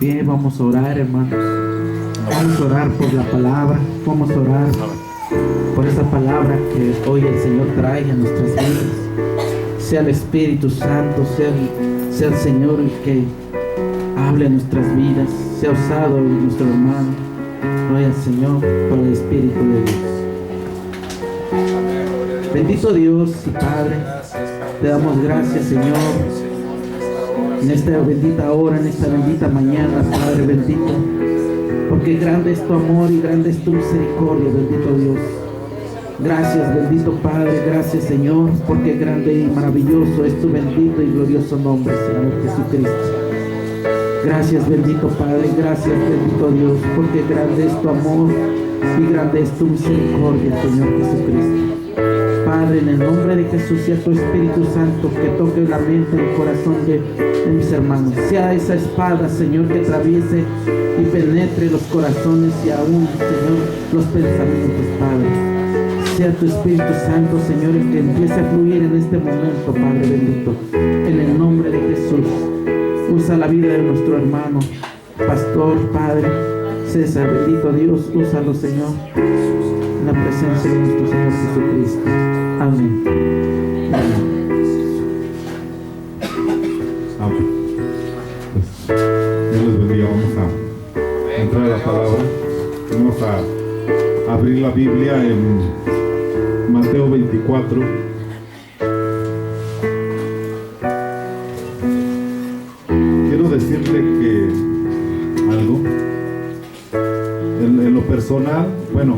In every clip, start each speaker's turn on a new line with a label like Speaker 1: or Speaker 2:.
Speaker 1: Bien, vamos a orar, hermanos. Vamos a orar por la palabra. Vamos a orar por esa palabra que hoy el Señor trae a nuestras vidas. Sea el Espíritu Santo, sea el Señor el que hable en nuestras vidas. Sea usado en nuestro hermano. Gloria al Señor por el Espíritu de Dios. Bendito Dios y Padre, te damos gracias, Señor, en esta bendita hora, en esta bendita mañana, Padre bendito, porque grande es tu amor y grande es tu misericordia, bendito Dios. Gracias, bendito Padre, gracias, Señor, porque grande y maravilloso es tu bendito y glorioso nombre, Señor Jesucristo. Gracias, bendito Padre, gracias, bendito Dios, porque grande es tu amor y grande es tu misericordia, Señor Jesucristo. Padre, en el nombre de Jesús, sea tu Espíritu Santo que toque la mente y el corazón de mis hermanos. Sea esa espada, Señor, que atraviese y penetre los corazones y aún, Señor, los pensamientos, Padre. Sea tu Espíritu Santo, Señor, el que empiece a fluir en este momento, Padre bendito. En el nombre de Jesús, usa la vida de nuestro hermano, Pastor, Padre César, bendito Dios, úsalo, Señor, en la presencia de nuestro Señor Jesucristo. Amén. Amén.
Speaker 2: Pues, Dios les bendiga. Vamos a entrar a la palabra. Vamos a abrir la Biblia en Mateo 24. Quiero decirle que algo en lo personal, bueno,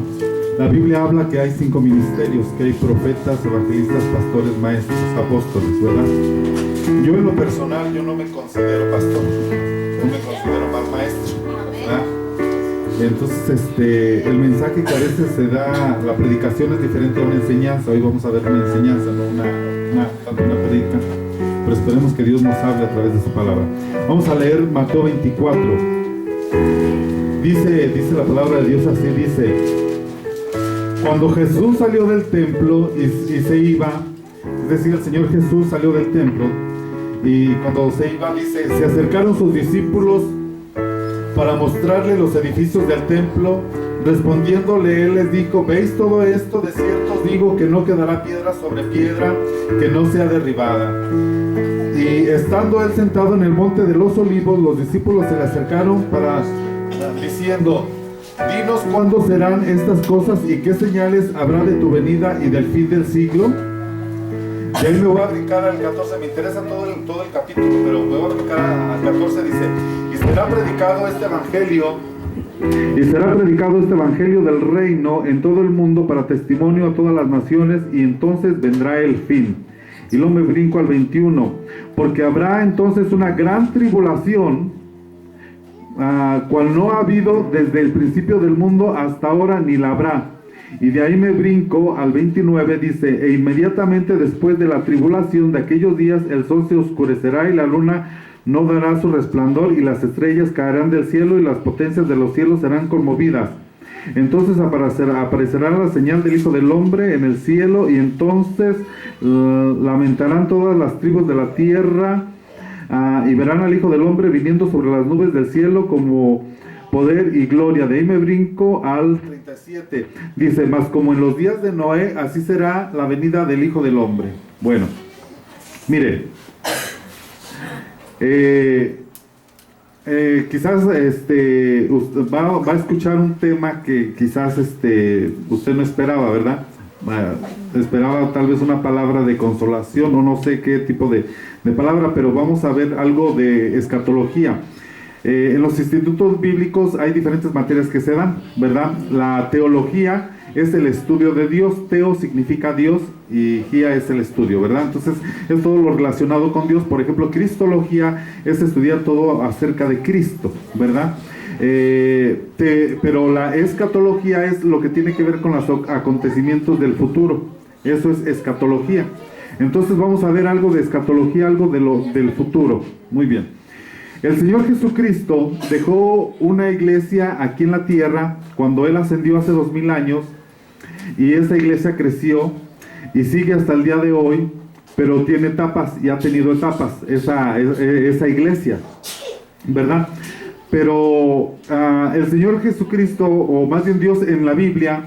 Speaker 2: la Biblia habla que hay 5 ministerios, que hay profetas, evangelistas, pastores, maestros, apóstoles, ¿verdad? Yo en lo personal, yo no me considero pastor, yo me considero más maestro, ¿verdad? Entonces, el mensaje que a veces se da, la predicación es diferente a una enseñanza. Hoy vamos a ver una enseñanza, no una predica, pero esperemos que Dios nos hable a través de su palabra. Vamos a leer Mateo 24. Dice la palabra de Dios así, dice: cuando Jesús salió del templo y se iba, es decir, el Señor Jesús salió del templo, y cuando se iba, dice, se acercaron sus discípulos para mostrarle los edificios del templo. Respondiéndole, él les dijo: ¿veis todo esto? De cierto os digo que no quedará piedra sobre piedra que no sea derribada. Y estando él sentado en el monte de los olivos, los discípulos se le acercaron diciendo: dinos cuándo serán estas cosas y qué señales habrá de tu venida y del fin del siglo. Y ahí me voy a brincar al 14, me interesa todo el capítulo, pero me voy a brincar al 14, dice: y será predicado este evangelio del reino en todo el mundo para testimonio a todas las naciones, y entonces vendrá el fin. Y luego me brinco al 21, porque habrá entonces una gran tribulación, cual no ha habido desde el principio del mundo hasta ahora, ni la habrá. Y de ahí me brinco al 29, dice: e inmediatamente después de la tribulación de aquellos días, el sol se oscurecerá y la luna no dará su resplandor, y las estrellas caerán del cielo y las potencias de los cielos serán conmovidas. Entonces aparecerá la señal del Hijo del Hombre en el cielo, y entonces lamentarán todas las tribus de la tierra, y verán al Hijo del Hombre viniendo sobre las nubes del cielo como poder y gloria. De ahí me brinco al 37. Dice: mas como en los días de Noé, así será la venida del Hijo del Hombre. Bueno, mire, quizás usted va a escuchar un tema que quizás usted no esperaba, ¿verdad? Esperaba tal vez una palabra de consolación o no sé qué tipo de palabra, pero vamos a ver algo de escatología. En los institutos bíblicos hay diferentes materias que se dan, ¿verdad? La teología es el estudio de Dios. Teo significa Dios y gía es el estudio, ¿verdad? Entonces es todo lo relacionado con Dios. Por ejemplo, cristología es estudiar todo acerca de Cristo, ¿verdad? Pero la escatología es lo que tiene que ver con los acontecimientos del futuro. Eso es escatología. Entonces vamos a ver algo de escatología, algo del futuro. Muy bien. El Señor Jesucristo dejó una iglesia aquí en la tierra cuando Él ascendió hace 2000 años, y esa iglesia creció y sigue hasta el día de hoy, pero tiene etapas y ha tenido etapas esa iglesia, ¿verdad? Pero el Señor Jesucristo, o más bien Dios en la Biblia,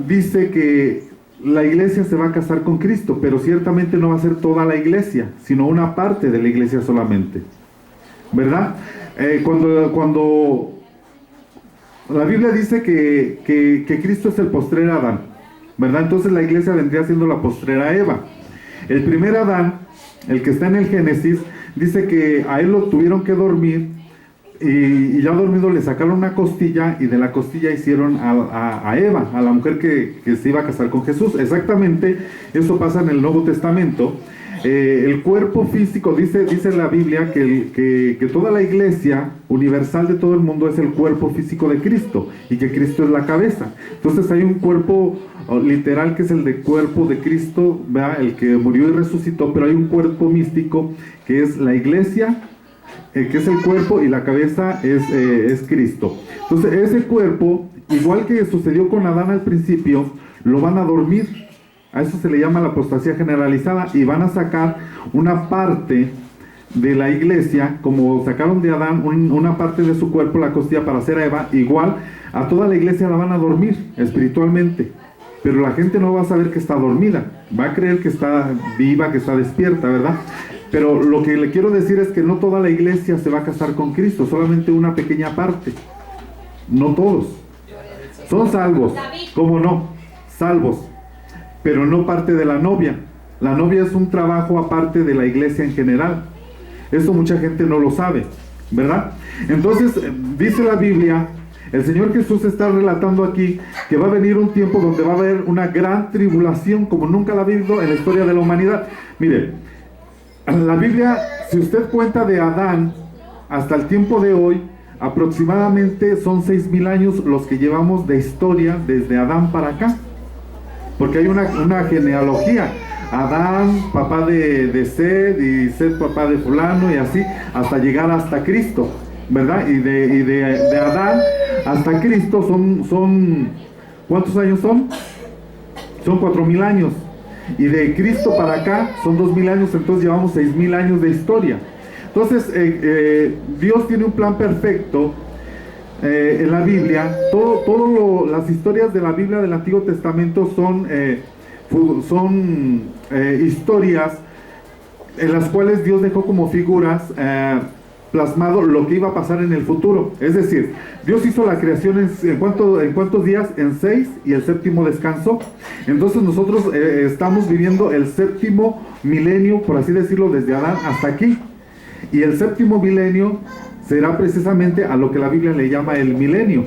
Speaker 2: dice que la iglesia se va a casar con Cristo, pero ciertamente no va a ser toda la iglesia, sino una parte de la iglesia solamente, ¿verdad? Cuando la Biblia dice que Cristo es el postrer Adán, ¿verdad? Entonces la iglesia vendría siendo la postrera Eva. El primer Adán, el que está en el Génesis, dice que a él lo tuvieron que dormir, y ya dormido le sacaron una costilla, y de la costilla hicieron a Eva, a la mujer que se iba a casar con Jesús. Exactamente eso pasa en el Nuevo Testamento. El cuerpo físico, dice la Biblia que toda la iglesia universal de todo el mundo es el cuerpo físico de Cristo, y que Cristo es la cabeza. Entonces hay un cuerpo literal que es el de cuerpo de Cristo, ¿verdad? El que murió y resucitó, pero hay un cuerpo místico que es la iglesia, que es el cuerpo, y la cabeza es Cristo. Entonces ese cuerpo, igual que sucedió con Adán al principio, lo van a dormir. A eso se le llama la apostasía generalizada, y van a sacar una parte de la iglesia, como sacaron de Adán una parte de su cuerpo, la costilla, para hacer a Eva. Igual a toda la iglesia la van a dormir espiritualmente, pero la gente no va a saber que está dormida, va a creer que está viva, que está despierta, ¿verdad? Pero lo que le quiero decir es que no toda la iglesia se va a casar con Cristo, solamente una pequeña parte. No todos son salvos, ¿cómo no? Salvos, pero no parte de la novia. La novia es un trabajo aparte de la iglesia en general. Esto mucha gente no lo sabe, ¿verdad? Entonces dice la Biblia, el Señor Jesús está relatando aquí que va a venir un tiempo donde va a haber una gran tribulación como nunca la ha habido en la historia de la humanidad. Mire, la Biblia, si usted cuenta de Adán hasta el tiempo de hoy, aproximadamente son 6,000 años los que llevamos de historia desde Adán para acá, porque hay una genealogía. Adán, papá de Sed, y Sed, papá de fulano, y así hasta llegar hasta Cristo, ¿verdad? Y de Adán hasta Cristo son ¿cuántos años son? Son 4,000 años. Y de Cristo para acá son 2,000 años, entonces llevamos 6,000 años de historia. Entonces Dios tiene un plan perfecto en la Biblia. Las historias de la Biblia del Antiguo Testamento son historias en las cuales Dios dejó como figuras plasmado lo que iba a pasar en el futuro. Es decir, Dios hizo la creación ¿en cuántos días? En 6, y el séptimo descansó. Entonces nosotros estamos viviendo el séptimo milenio, por así decirlo, desde Adán hasta aquí. Y el séptimo milenio será precisamente a lo que la Biblia le llama el milenio.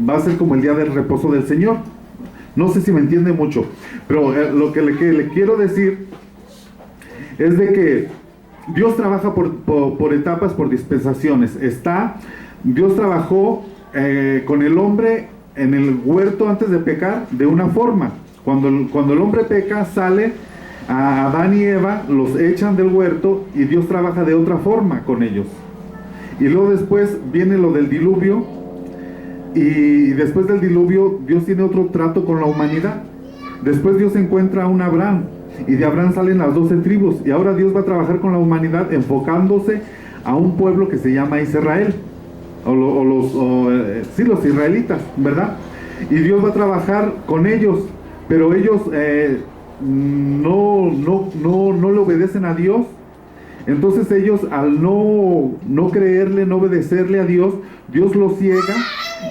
Speaker 2: Va a ser como el día del reposo del Señor. No sé si me entiende mucho, pero lo que le quiero decir es de que Dios trabaja por etapas, por dispensaciones. Dios trabajó con el hombre en el huerto antes de pecar de una forma. Cuando el hombre peca, sale a Adán y Eva, los echan del huerto, y Dios trabaja de otra forma con ellos. Y luego después viene lo del diluvio, y después del diluvio Dios tiene otro trato con la humanidad. Después Dios encuentra a un Abraham, y de Abraham salen las 12 tribus, y ahora Dios va a trabajar con la humanidad enfocándose a un pueblo que se llama Israel, los israelitas, ¿verdad? Y Dios va a trabajar con ellos, pero ellos no le obedecen a Dios. Entonces ellos, al no creerle, no obedecerle a Dios, Dios los ciega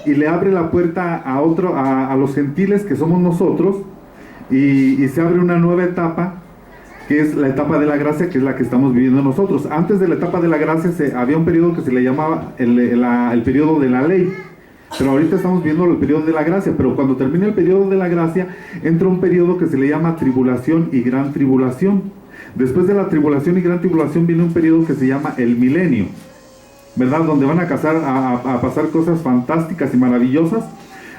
Speaker 2: y le abre la puerta a los gentiles, que somos nosotros, y se abre una nueva etapa, que es la etapa de la gracia, que es la que estamos viviendo nosotros. Antes de la etapa de la gracia había un periodo que se le llamaba el periodo de la ley, pero ahorita estamos viendo el periodo de la gracia. Pero cuando termina el periodo de la gracia, entra un periodo que se le llama tribulación y gran tribulación. Después de la tribulación y gran tribulación viene un periodo que se llama el milenio, ¿verdad? Donde van a pasar cosas fantásticas y maravillosas,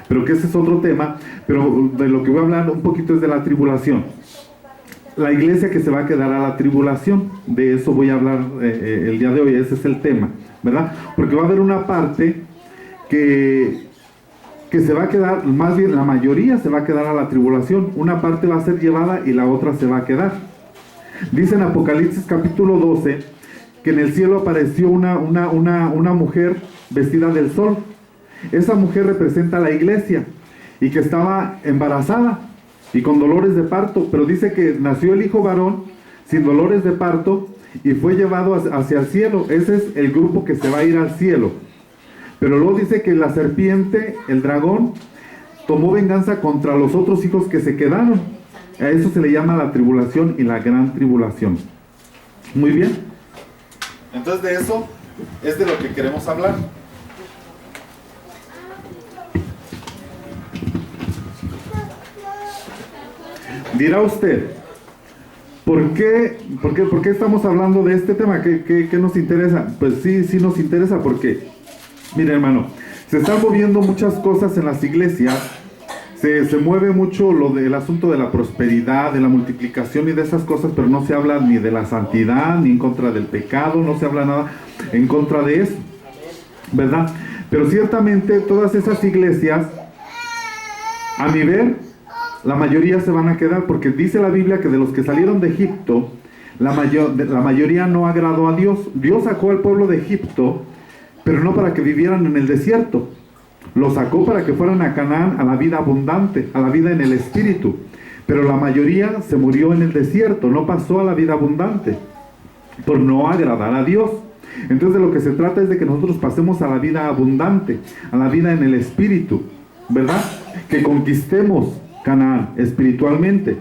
Speaker 2: pero que ese es otro tema. Pero de lo que voy a hablar un poquito es de la tribulación. La iglesia que se va a quedar a la tribulación, de eso voy a hablar el día de hoy. Ese es el tema, ¿verdad? Porque va a haber una parte que se va a quedar, más bien la mayoría se va a quedar a la tribulación. Una parte va a ser llevada y la otra se va a quedar. Dice en Apocalipsis capítulo 12 que en el cielo apareció una mujer vestida del sol. Esa mujer representa a la iglesia y que estaba embarazada y con dolores de parto, pero dice que nació el hijo varón sin dolores de parto y fue llevado hacia el cielo. Ese es el grupo que se va a ir al cielo. Pero luego dice que la serpiente, el dragón, tomó venganza contra los otros hijos que se quedaron. A eso se le llama la tribulación y la gran tribulación. Muy bien. Entonces de eso es de lo que queremos hablar. Dirá usted, ¿por qué estamos hablando de este tema? ¿Qué nos interesa? Pues sí nos interesa porque, mire hermano, se están moviendo muchas cosas en las iglesias, se mueve mucho lo del asunto de la prosperidad, de la multiplicación y de esas cosas, pero no se habla ni de la santidad, ni en contra del pecado, no se habla nada en contra de eso, ¿verdad? Pero ciertamente todas esas iglesias, a mi ver, la mayoría se van a quedar, porque dice la Biblia que de los que salieron de Egipto, la mayoría no agradó a Dios. Dios sacó al pueblo de Egipto, pero no para que vivieran en el desierto. Lo sacó para que fueran a Canaán, a la vida abundante, a la vida en el espíritu. Pero la mayoría se murió en el desierto, no pasó a la vida abundante, por no agradar a Dios. Entonces de lo que se trata es de que nosotros pasemos a la vida abundante, a la vida en el espíritu, ¿verdad? Que conquistemos Canaán espiritualmente.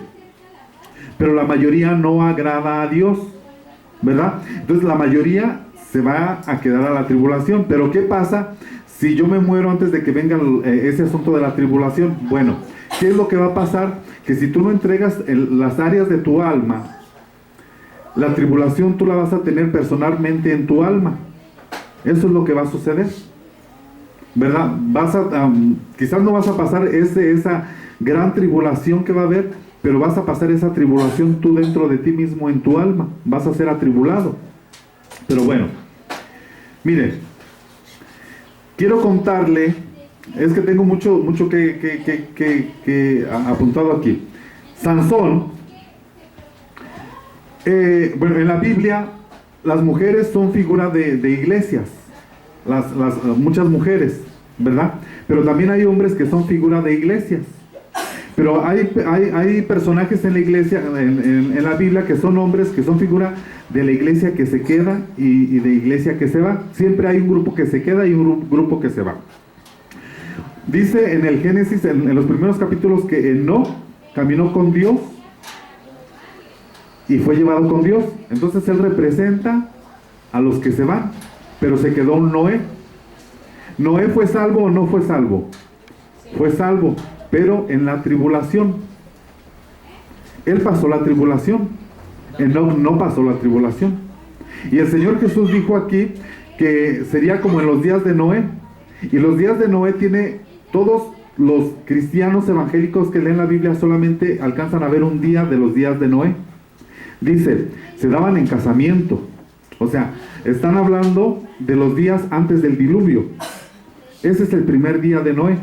Speaker 2: Pero la mayoría no agrada a Dios, ¿verdad? Entonces la mayoría se va a quedar a la tribulación. Pero ¿qué pasa si yo me muero antes de que venga ese asunto de la tribulación? Bueno, ¿qué es lo que va a pasar? Que si tú no entregas las áreas de tu alma, la tribulación tú la vas a tener personalmente en tu alma. Eso es lo que va a suceder, ¿verdad? Quizás no vas a pasar esa gran tribulación que va a haber, pero vas a pasar esa tribulación tú dentro de ti mismo en tu alma. Vas a ser atribulado. Pero bueno, mire, quiero contarle, es que tengo mucho que apuntado aquí. Sansón, bueno, en la Biblia las mujeres son figura de iglesias, muchas mujeres, ¿verdad? Pero también hay hombres que son figura de iglesias. Pero hay personajes en la iglesia, en la Biblia, que son hombres que son figura de la iglesia que se queda y de iglesia que se va. Siempre hay un grupo que se queda y un grupo que se va. Dice en el Génesis, en los primeros capítulos, que Enoc caminó con Dios y fue llevado con Dios. Entonces él representa a los que se van, pero se quedó un Noé. ¿Noé fue salvo o no fue salvo? Fue salvo, pero en la tribulación. Él pasó la tribulación. Enoc no pasó la tribulación. Y el Señor Jesús dijo aquí que sería como en los días de Noé. Y los días de Noé todos los cristianos evangélicos que leen la Biblia solamente alcanzan a ver un día de los días de Noé. Dice, se daban en casamiento. O sea, están hablando de los días antes del diluvio. Ese es el primer día de Noé.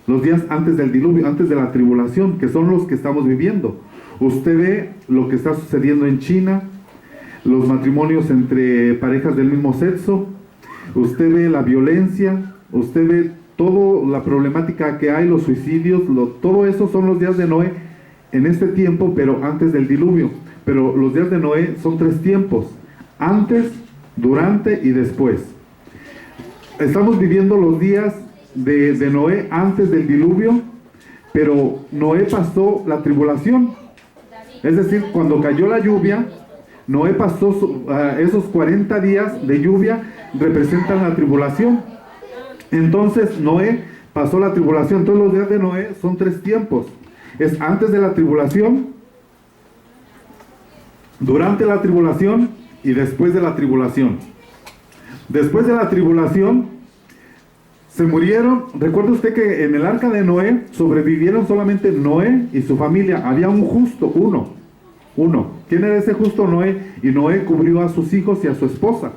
Speaker 2: Los días antes del diluvio, antes de la tribulación, que son los que estamos viviendo. Usted ve lo que está sucediendo en China, los matrimonios entre parejas del mismo sexo, usted ve la violencia, usted ve toda la problemática que hay, los suicidios, todo eso son los días de Noé en este tiempo, pero antes del diluvio. Pero los días de Noé son 3 tiempos: antes, durante y después. Estamos viviendo los días de Noé antes del diluvio, pero Noé pasó la tribulación. Es decir, cuando cayó la lluvia, Noé pasó esos 40 días de lluvia, representan la tribulación. Entonces Noé pasó la tribulación. Todos los días de Noé son 3 tiempos: es antes de la tribulación, durante la tribulación y después de la tribulación. Después de la tribulación se murieron. Recuerde usted que en el arca de Noé sobrevivieron solamente Noé y su familia. Había un justo, uno. ¿Quién era ese justo? Noé. Y Noé cubrió a sus hijos y a su esposa,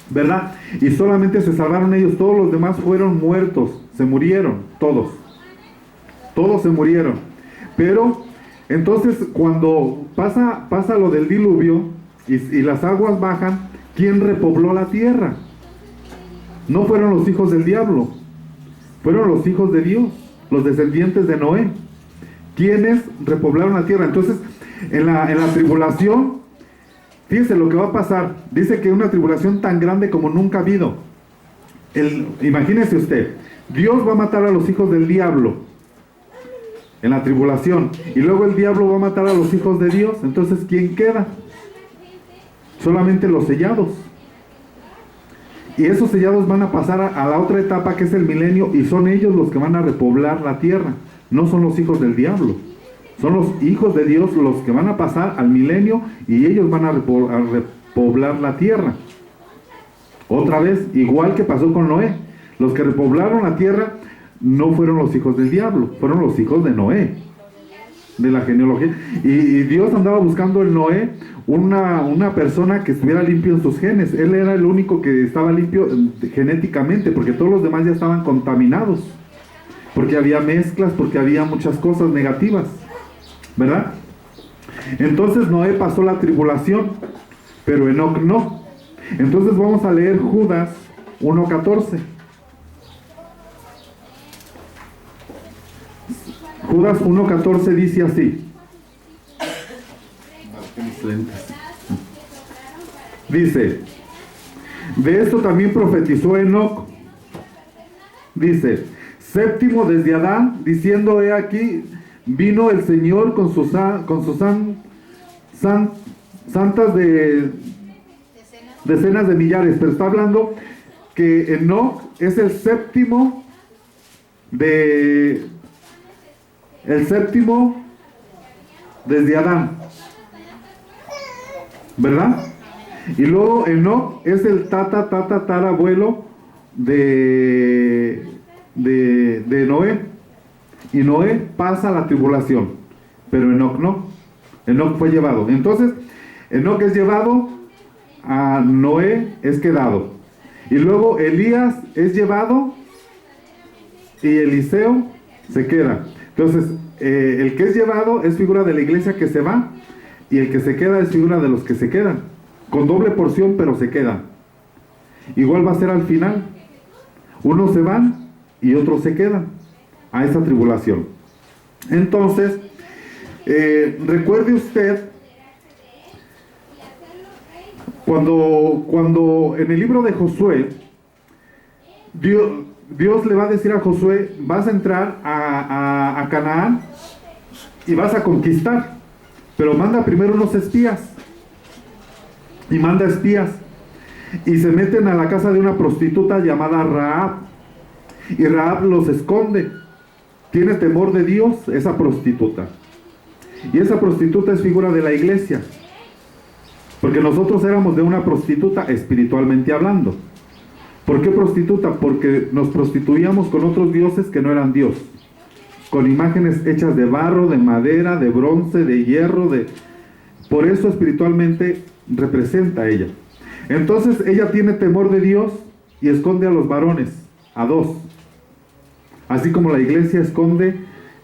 Speaker 2: ¿verdad? Y solamente se salvaron ellos. Todos los demás fueron muertos. Se murieron todos. Todos se murieron. Pero entonces cuando pasa lo del diluvio y las aguas bajan, ¿quién repobló la tierra? No fueron los hijos del diablo, fueron los hijos de Dios, los descendientes de Noé, quienes repoblaron la tierra. Entonces, en la tribulación, fíjese lo que va a pasar. Dice que una tribulación tan grande como nunca ha habido. Imagínese usted, Dios va a matar a los hijos del diablo en la tribulación, y luego el diablo va a matar a los hijos de Dios. Entonces, ¿quién queda? Solamente los sellados. Y esos sellados van a pasar a la otra etapa, que es el milenio, y son ellos los que van a repoblar la tierra. No son los hijos del diablo, son los hijos de Dios los que van a pasar al milenio, y ellos van a repoblar la tierra. Otra vez, igual que pasó con Noé. Los que repoblaron la tierra no fueron los hijos del diablo, fueron los hijos de Noé, de la genealogía. Y Dios andaba buscando en Noé una persona que estuviera limpio en sus genes. Él era el único que estaba limpio genéticamente, porque todos los demás ya estaban contaminados, porque había mezclas, porque había muchas cosas negativas, ¿verdad? Entonces Noé pasó la tribulación, pero Enoc no. Entonces vamos a leer Judas 1:14. Judas 1:14 dice así. Dice, de esto también profetizó Enoc. Dice, séptimo desde Adán, diciendo, he aquí, vino el Señor con sus santas decenas de millares. Pero está hablando que Enoc es el séptimo desde Adán, ¿verdad? Y luego Enoc es el tatarabuelo de Noé. Y Noé pasa la tribulación, pero Enoc no. Enoc fue llevado. Entonces, Enoc es llevado, a Noé es quedado. Y luego Elías es llevado y Eliseo se queda. Entonces, el que es llevado es figura de la iglesia que se va, y el que se queda es figura de los que se quedan, con doble porción, pero se quedan. Igual va a ser al final. Unos se van y otros se quedan a esa tribulación. Entonces, recuerde usted, cuando en el libro de Josué, Dios le va a decir a Josué, vas a entrar a Canaán y vas a conquistar, pero manda primero unos espías, y manda espías, y se meten a la casa de una prostituta llamada Rahab, y Rahab los esconde. Tiene temor de Dios esa prostituta, y esa prostituta es figura de la iglesia, porque nosotros éramos de una prostituta espiritualmente hablando. ¿Por qué prostituta? Porque nos prostituíamos con otros dioses que no eran Dios, con imágenes hechas de barro, de madera, de bronce, de hierro, por eso espiritualmente representa a ella. Entonces ella tiene temor de Dios y esconde a los varones, a dos, así como la iglesia esconde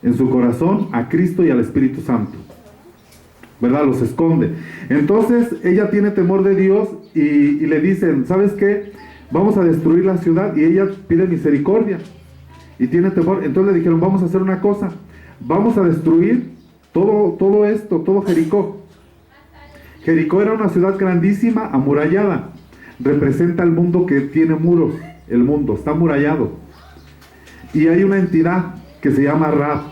Speaker 2: en su corazón a Cristo y al Espíritu Santo, ¿verdad? Los esconde. Entonces ella tiene temor de Dios y le dicen, ¿sabes qué? Vamos a destruir la ciudad, y ella pide misericordia y tiene temor. Entonces le dijeron, vamos a hacer una cosa, vamos a destruir todo esto, todo Jericó. Jericó era una ciudad grandísima, amurallada, representa el mundo que tiene muros. El mundo está amurallado, y hay una entidad que se llama Rahab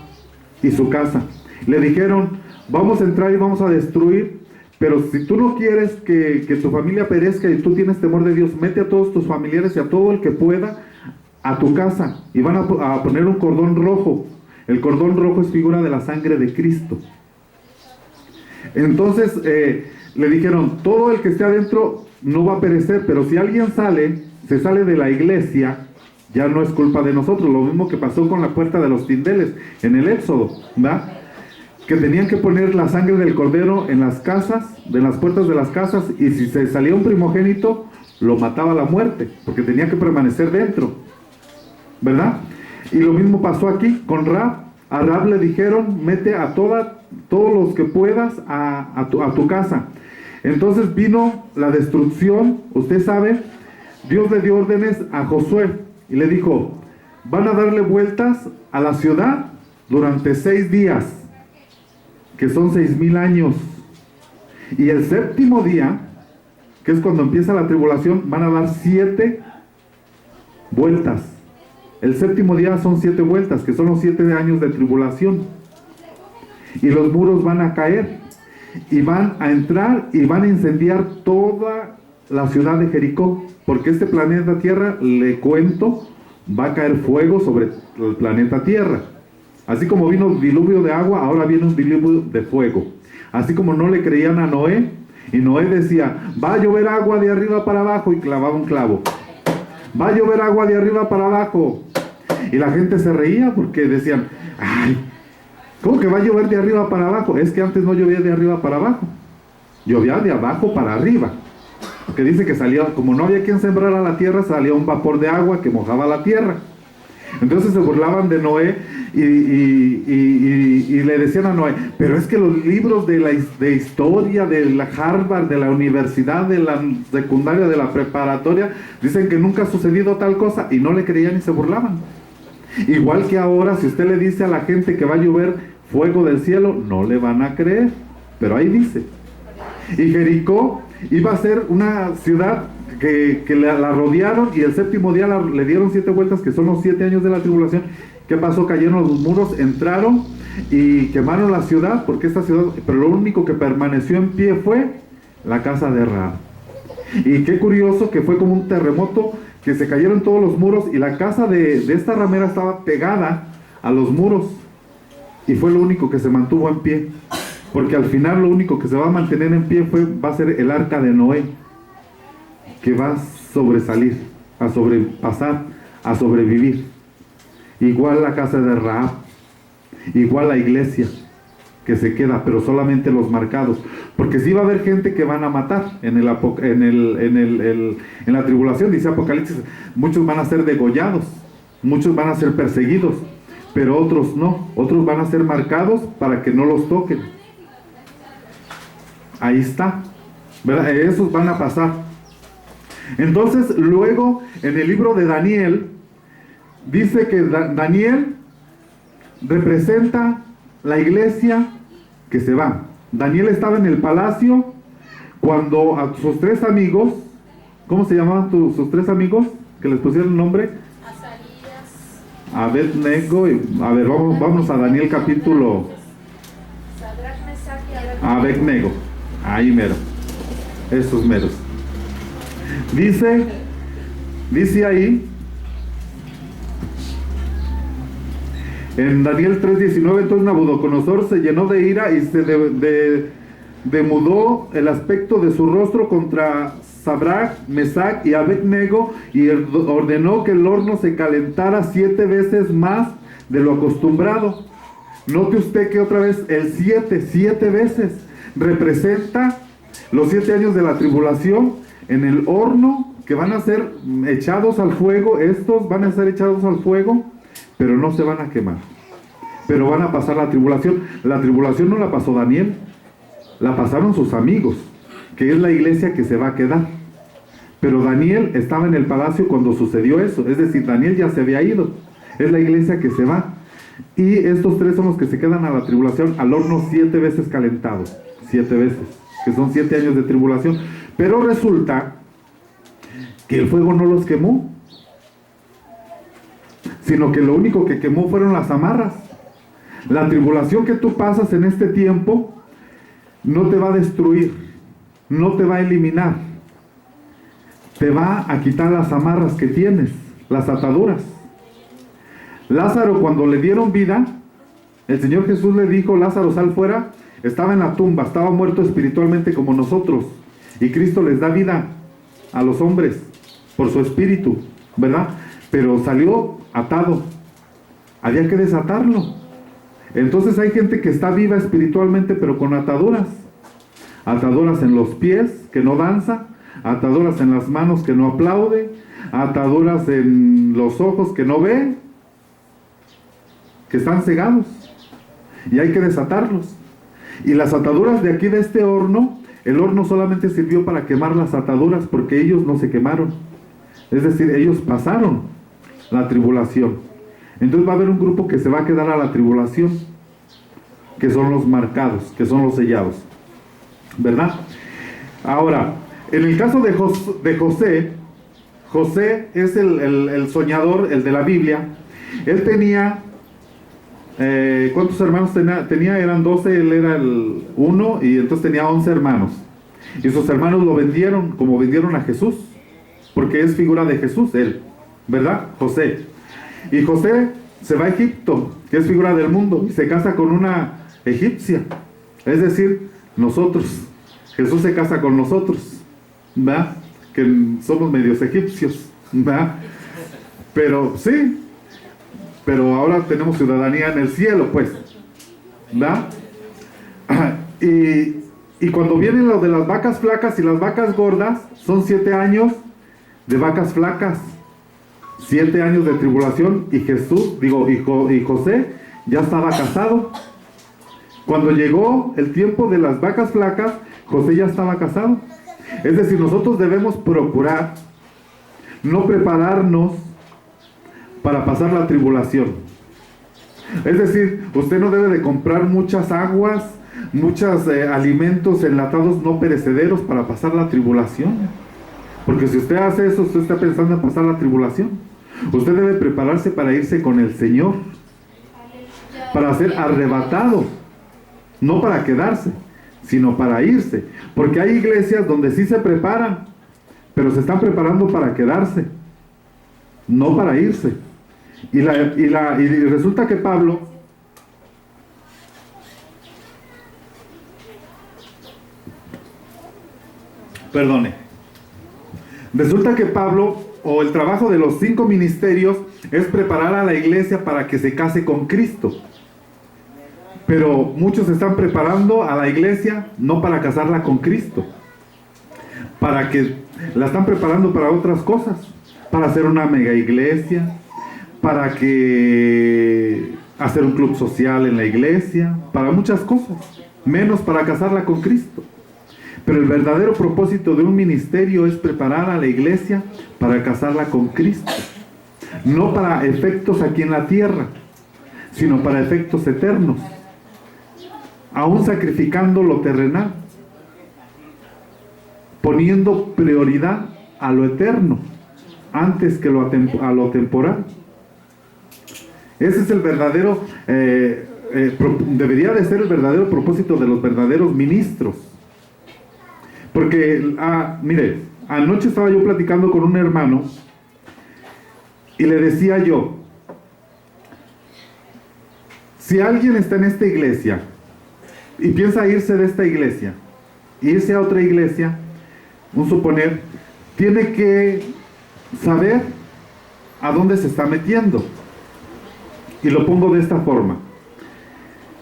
Speaker 2: y su casa. Le dijeron, vamos a entrar y vamos a destruir, pero si tú no quieres que tu familia perezca y tú tienes temor de Dios, mete a todos tus familiares y a todo el que pueda a tu casa, y van a poner un cordón rojo. El cordón rojo es figura de la sangre de Cristo. Entonces le dijeron, todo el que esté adentro no va a perecer, pero si alguien se sale de la iglesia, ya no es culpa de nosotros. Lo mismo que pasó con la puerta de los tindeles en el Éxodo, ¿verdad? Que tenían que poner la sangre del cordero en las casas, de las puertas de las casas, y si se salía un primogénito, lo mataba a la muerte, porque tenía que permanecer dentro, ¿verdad? Y lo mismo pasó aquí con Rahab. A Rahab le dijeron, mete a todos los que puedas a tu casa. Entonces vino la destrucción. Usted sabe, Dios le dio órdenes a Josué y le dijo: van a darle vueltas a la ciudad durante 6 días, que son 6,000 años. Y el séptimo día, que es cuando empieza la tribulación, van a dar 7 vueltas. El séptimo día son 7 vueltas, que son los 7 años de tribulación. Y los muros van a caer, y van a entrar y van a incendiar toda la ciudad de Jericó, porque este planeta Tierra, le cuento, va a caer fuego sobre el planeta Tierra. Así como vino un diluvio de agua, ahora viene un diluvio de fuego. Así como no le creían a Noé, y Noé decía: va a llover agua de arriba para abajo, y clavaba un clavo. Va a llover agua de arriba para abajo. Y la gente se reía porque decían: ay, ¿cómo que va a llover de arriba para abajo? Es que antes no llovía de arriba para abajo, llovía de abajo para arriba. Porque dice que salía, como no había quien sembrara la tierra, salía un vapor de agua que mojaba la tierra. Entonces se burlaban de Noé y le decían a Noé: pero es que los libros de historia de la Harvard, de la universidad, de la secundaria, de la preparatoria, dicen que nunca ha sucedido tal cosa, y no le creían y se burlaban. Igual que ahora, si usted le dice a la gente que va a llover fuego del cielo, no le van a creer, pero ahí dice. Y Jericó iba a ser una ciudad que la rodearon, y el séptimo día le dieron 7 vueltas, que son los 7 años de la tribulación. ¿Qué pasó? Cayeron los muros, entraron y quemaron la ciudad, porque esta ciudad, pero lo único que permaneció en pie fue la casa de Rahab. Y qué curioso que fue como un terremoto, que se cayeron todos los muros, y la casa de esta ramera estaba pegada a los muros, y fue lo único que se mantuvo en pie, porque al final lo único que se va a mantener en pie va a ser el arca de Noé, que va a sobresalir, a sobrepasar, a sobrevivir. Igual la casa de Rahab, igual la iglesia que se queda, pero solamente los marcados, porque sí va a haber gente que van a matar en la tribulación. Dice Apocalipsis: muchos van a ser degollados, muchos van a ser perseguidos, pero otros no, otros van a ser marcados para que no los toquen. Ahí está, ¿verdad? Esos van a pasar. Entonces luego en el libro de Daniel dice que Daniel representa la iglesia que se va. Daniel estaba en el palacio cuando a sus 3 amigos, ¿cómo se llamaban sus 3 amigos que les pusieron nombre? Azarías, Abednego. A ver, vamos a Daniel capítulo. Abednego, ahí mero, esos meros. Dice ahí en Daniel 3:19: entonces Nabucodonosor se llenó de ira y se demudó el aspecto de su rostro contra Sadrach, Mesach y Abednego, y ordenó que el horno se calentara 7 veces más de lo acostumbrado. Note usted que otra vez el 7 veces representa los 7 años de la tribulación en el horno, que van a ser echados al fuego. Estos van a ser echados al fuego, pero no se van a quemar, pero van a pasar la tribulación. La tribulación no la pasó Daniel, la pasaron sus amigos, que es la iglesia que se va a quedar. Pero Daniel estaba en el palacio cuando sucedió eso, es decir, Daniel ya se había ido, es la iglesia que se va. Y estos 3 son los que se quedan a la tribulación, al horno 7 veces calentado, 7 veces, que son 7 años de tribulación. Pero resulta que el fuego no los quemó, sino que lo único que quemó fueron las amarras. La tribulación que tú pasas en este tiempo no te va a destruir, no te va a eliminar, te va a quitar las amarras que tienes, las ataduras. Lázaro, cuando le dieron vida, el Señor Jesús le dijo: Lázaro, sal fuera. Estaba en la tumba, estaba muerto espiritualmente como nosotros, y Cristo les da vida a los hombres por su espíritu, ¿verdad? Pero salió atado, había que desatarlo. Entonces hay gente que está viva espiritualmente, pero con ataduras en los pies que no danza, ataduras en las manos que no aplaude, ataduras en los ojos que no ve, que están cegados, y hay que desatarlos. Y las ataduras de aquí de este horno el horno solamente sirvió para quemar las ataduras, porque ellos no se quemaron. Es decir, ellos pasaron la tribulación. Entonces va a haber un grupo que se va a quedar a la tribulación, que son los marcados, que son los sellados, ¿verdad? Ahora, en el caso de José, José es el soñador, el de la Biblia. Él tenía, ¿cuántos hermanos tenía? Eran 12, él era el uno, y entonces tenía 11 hermanos. Y sus hermanos lo vendieron, como vendieron a Jesús, porque es figura de Jesús, él, ¿verdad? José. Y José se va a Egipto, que es figura del mundo, y se casa con una egipcia. Es decir, nosotros. Jesús se casa con nosotros, ¿verdad? Que somos medios egipcios, ¿verdad? Pero sí, pero ahora tenemos ciudadanía en el cielo, pues, ¿verdad? Y cuando viene lo de las vacas flacas y las vacas gordas, son 7 años de vacas flacas, 7 años de tribulación, y y José ya estaba casado. Cuando llegó el tiempo de las vacas flacas, José ya estaba casado. Es decir, nosotros debemos procurar no prepararnos para pasar la tribulación. Es decir, usted no debe de comprar muchas aguas, muchos alimentos enlatados no perecederos para pasar la tribulación. Porque si usted hace eso, usted está pensando en pasar la tribulación. Usted debe prepararse para irse con el Señor, para ser arrebatado, no para quedarse, sino para irse. Porque hay iglesias donde sí se preparan, pero se están preparando para quedarse, no para irse. Y resulta que Pablo, resulta que Pablo, o el trabajo de los 5 ministerios, es preparar a la iglesia para que se case con Cristo. Pero muchos están preparando a la iglesia no para casarla con Cristo, para que la están preparando para otras cosas, para hacer una mega iglesia, para hacer un club social en la iglesia, para muchas cosas, menos para casarla con Cristo. Pero el verdadero propósito de un ministerio es preparar a la iglesia para casarla con Cristo, no para efectos aquí en la tierra, sino para efectos eternos, aún sacrificando lo terrenal, poniendo prioridad a lo eterno antes que a lo temporal. Ese es el verdadero, debería de ser el verdadero propósito de los verdaderos ministros. Porque, mire, anoche estaba yo platicando con un hermano y le decía yo, si alguien está en esta iglesia y piensa irse de esta iglesia, irse a otra iglesia, un suponer, tiene que saber a dónde se está metiendo. Y lo pongo de esta forma: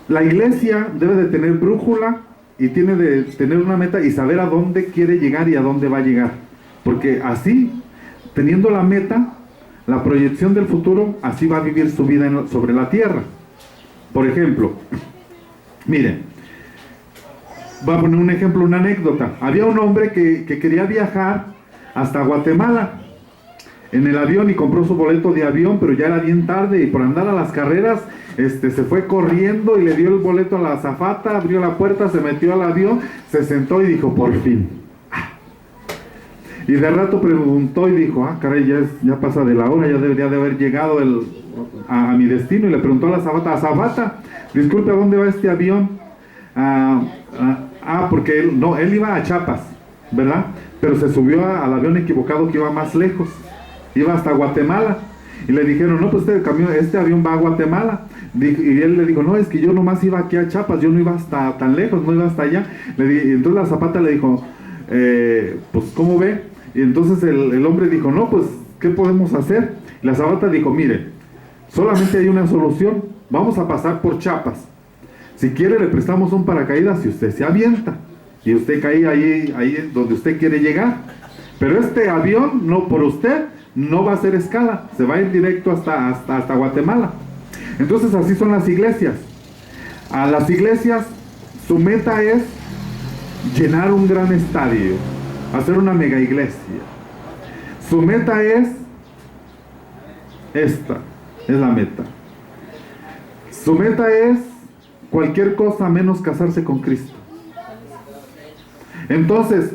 Speaker 2: la iglesia debe de tener brújula y tiene de tener una meta y saber a dónde quiere llegar y a dónde va a llegar. Porque así, teniendo la meta, la proyección del futuro, así va a vivir su vida sobre la tierra. Por ejemplo, miren, voy a poner un ejemplo, una anécdota. Había un hombre que quería viajar hasta Guatemala en el avión y compró su boleto de avión, pero ya era bien tarde y por andar a las carreras se fue corriendo y le dio el boleto a la azafata, abrió la puerta, se metió al avión, se sentó y dijo, por fin. Y de rato preguntó y dijo, caray, ya pasa de la hora, ya debería de haber llegado a mi destino. Y le preguntó a la azafata, disculpe, ¿a dónde va este avión? Porque él iba a Chiapas, ¿verdad? Pero se subió al avión equivocado que iba más lejos, iba hasta Guatemala. Y le dijeron, no, pues este avión va a Guatemala. Y él le dijo, no, es que yo nomás iba aquí a Chiapas, yo no iba hasta tan lejos, no iba hasta allá. Y entonces la azafata le dijo, pues, ¿cómo ve? Y entonces el hombre dijo, no, pues, ¿qué podemos hacer? Y la azafata dijo, mire, solamente hay una solución, vamos a pasar por Chiapas. Si quiere le prestamos un paracaídas y usted se avienta. Y usted cae ahí donde usted quiere llegar. Pero este avión, no por usted, no va a hacer escala, se va a ir directo hasta Guatemala. Entonces así son las iglesias. A las iglesias su meta es llenar un gran estadio, hacer una mega iglesia. Su meta es esta, es la meta. Su meta es cualquier cosa menos casarse con Cristo. Entonces,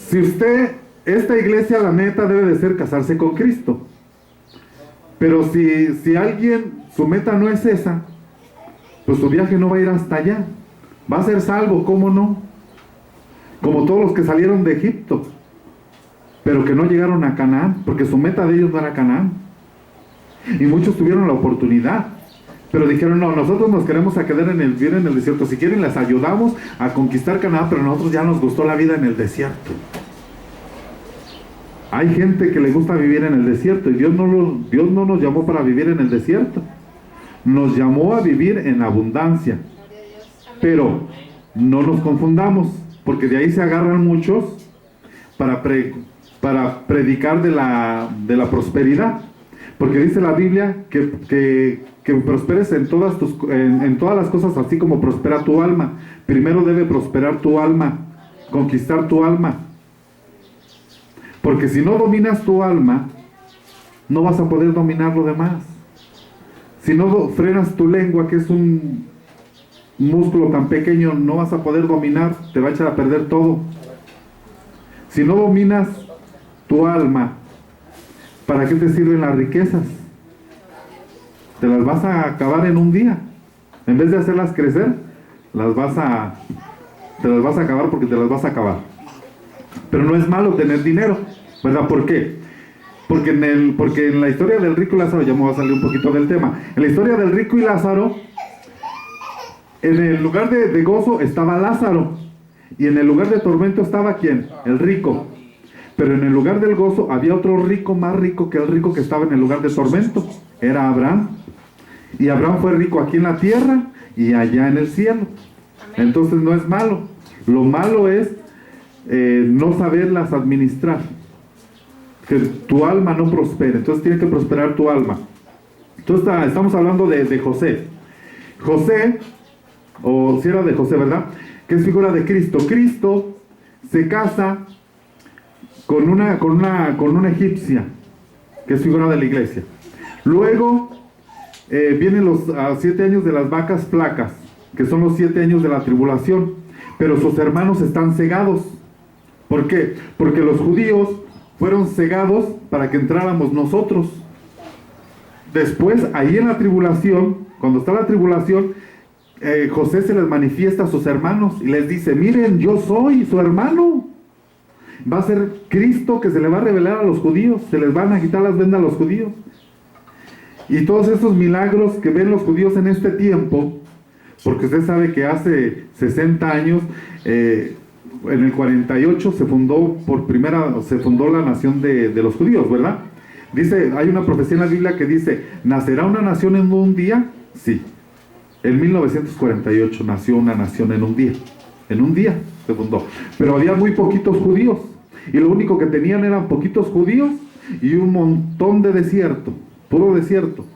Speaker 2: si usted, esta iglesia, la meta debe de ser casarse con Cristo. Pero si alguien, su meta no es esa, pues su viaje no va a ir hasta allá. Va a ser salvo, ¿cómo no? Como todos los que salieron de Egipto, pero que no llegaron a Canaán, porque su meta de ellos no era Canaán. Y muchos tuvieron la oportunidad, pero dijeron, no, nosotros nos queremos a quedar vivir en el desierto. Si quieren les ayudamos a conquistar Canaán, pero a nosotros ya nos gustó la vida en el desierto. Hay gente que le gusta vivir en el desierto, y Dios no nos llamó para vivir en el desierto. Nos llamó a vivir en abundancia. Pero no nos confundamos, porque de ahí se agarran muchos para predicar de la prosperidad. Porque dice la Biblia que prosperes en todas las cosas, así como prospera tu alma. Primero debe prosperar tu alma, conquistar tu alma. Porque si no dominas tu alma, no vas a poder dominar lo demás. Si no frenas tu lengua, que es un músculo tan pequeño, no vas a poder dominar, te va a echar a perder todo. Si no dominas tu alma, ¿para qué te sirven las riquezas? Te las vas a acabar en un día. En vez de hacerlas crecer, te las vas a acabar, porque te las vas a acabar. Pero no es malo tener dinero, ¿verdad? ¿Por qué? Porque en la historia del rico y Lázaro, ya me voy a salir un poquito del tema. En la historia del rico y Lázaro, en el lugar de gozo estaba Lázaro, y en el lugar de tormento estaba ¿quién? El rico. Pero en el lugar del gozo había otro rico, más rico que el rico que estaba en el lugar de tormento. Era Abraham. Y Abraham fue rico aquí en la tierra y allá en el cielo. Entonces no es malo. Lo malo es no saberlas administrar, que tu alma no prospere. Entonces tiene que prosperar tu alma. Entonces estamos hablando de José. José, o si era de José, ¿verdad? Que es figura de Cristo. Cristo se casa con una egipcia, que es figura de la iglesia. Luego vienen los 7 años de las vacas flacas, que son los 7 años de la tribulación. Pero sus hermanos están cegados. ¿Por qué? Porque los judíos fueron cegados para que entráramos nosotros. Después, ahí en la tribulación, cuando está la tribulación, José se les manifiesta a sus hermanos y les dice, miren, yo soy su hermano. Va a ser Cristo que se le va a revelar a los judíos, se les van a quitar las vendas a los judíos. Y todos esos milagros que ven los judíos en este tiempo, porque usted sabe que hace 60 años, en el 48 se fundó la nación de los judíos, ¿verdad? Dice, hay una profecía en la Biblia que dice, ¿nacerá una nación en un día? Sí. En 1948 nació una nación en un día. En un día se fundó. Pero había muy poquitos judíos. Y lo único que tenían eran poquitos judíos y un montón de desierto. Puro desierto.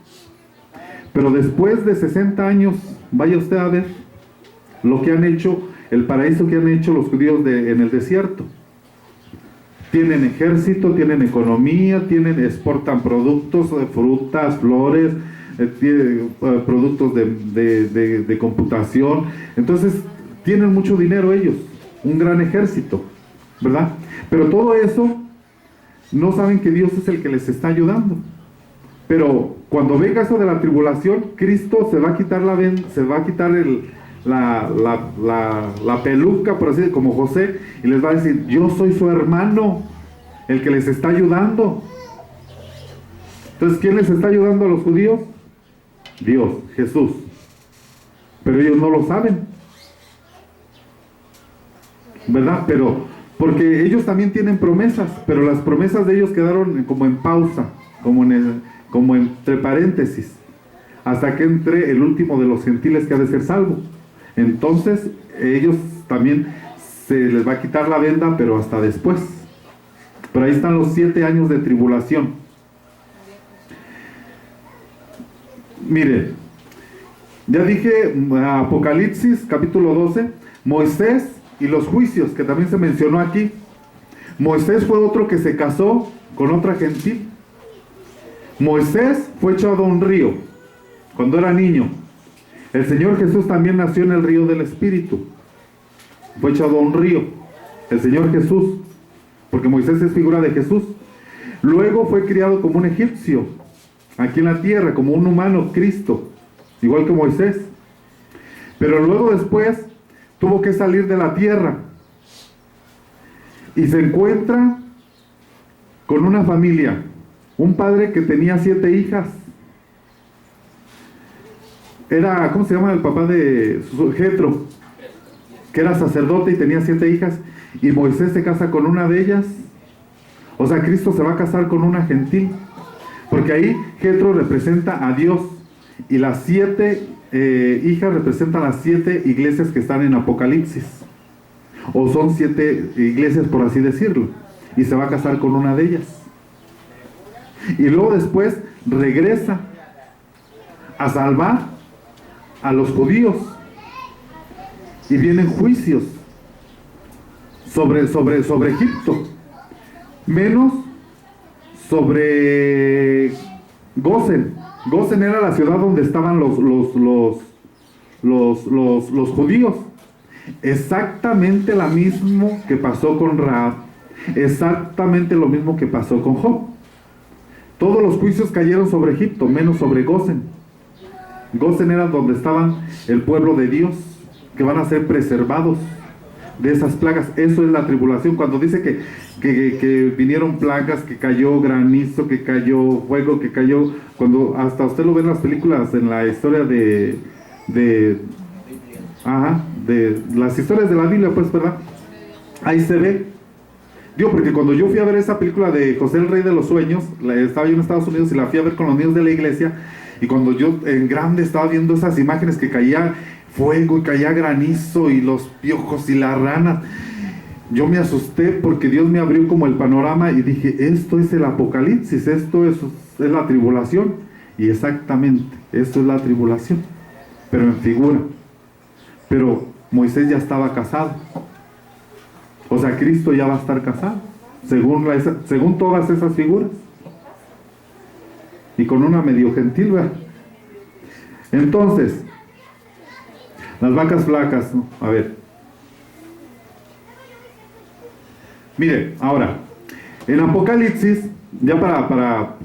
Speaker 2: Pero después de 60 años, vaya usted a ver lo que han hecho, el paraíso que han hecho los judíos en el desierto. Tienen ejército, tienen economía, exportan productos, frutas, flores, productos de computación. Entonces, tienen mucho dinero ellos, un gran ejército, ¿verdad? Pero todo eso, no saben que Dios es el que les está ayudando. Pero cuando venga eso de la tribulación, Cristo se va a quitar la peluca, por así decirlo, como José, y les va a decir, yo soy su hermano, el que les está ayudando. Entonces, ¿quién les está ayudando a los judíos? Dios, Jesús. Pero ellos no lo saben, ¿verdad? Pero, porque ellos también tienen promesas, pero las promesas de ellos quedaron como en pausa, como entre paréntesis, hasta que entre el último de los gentiles que ha de ser salvo. Entonces ellos también se les va a quitar la venda, pero hasta después. Pero ahí están los 7 años de tribulación. Mire, ya dije, Apocalipsis capítulo 12, Moisés y los juicios, que también se mencionó aquí. Moisés fue otro que se casó con otra gentil. Moisés fue echado a un río cuando era niño. El Señor Jesús también nació en el río del Espíritu. Fue echado a un río. El Señor Jesús, porque Moisés es figura de Jesús. Luego fue criado como un egipcio, aquí en la tierra, como un humano, Cristo, igual que Moisés. Pero luego después tuvo que salir de la tierra y se encuentra con una familia, un padre que tenía 7 hijas. Era, ¿cómo se llama el papá de Jetro? Que era sacerdote y tenía 7 hijas, y Moisés se casa con una de ellas. O sea, Cristo se va a casar con una gentil, porque ahí Jetro representa a Dios, y las 7 hijas representan las 7 iglesias que están en Apocalipsis, o son 7 iglesias, por así decirlo, y se va a casar con una de ellas. Y luego después regresa a salvar a los judíos, y vienen juicios sobre Egipto, menos sobre Gosen. Gosen era la ciudad donde estaban los judíos. Exactamente lo mismo que pasó con Rahab, exactamente lo mismo que pasó con Job. Todos los juicios cayeron sobre Egipto, menos sobre Gosen. Gosen era donde estaban el pueblo de Dios, que van a ser preservados de esas plagas. Eso es la tribulación. Cuando dice que vinieron plagas, que cayó granizo, que cayó fuego, que cayó, cuando hasta usted lo ve en las películas, en la historia de las historias de la Biblia, pues, ¿verdad? Ahí se ve. Digo, porque cuando yo fui a ver esa película de José el Rey de los Sueños, estaba yo en Estados Unidos y la fui a ver con los niños de la iglesia, y cuando yo en grande estaba viendo esas imágenes que caía fuego y caía granizo y los piojos y las ranas, yo me asusté porque Dios me abrió como el panorama y dije, esto es el Apocalipsis, esto es la tribulación. Y exactamente, esto es la tribulación, pero en figura. Pero Moisés ya estaba casado, o sea, Cristo ya va a estar casado, según todas esas figuras, y con una medio gentil, ¿verdad? Entonces, las vacas flacas, ¿no? A ver, mire, ahora, en Apocalipsis, ya para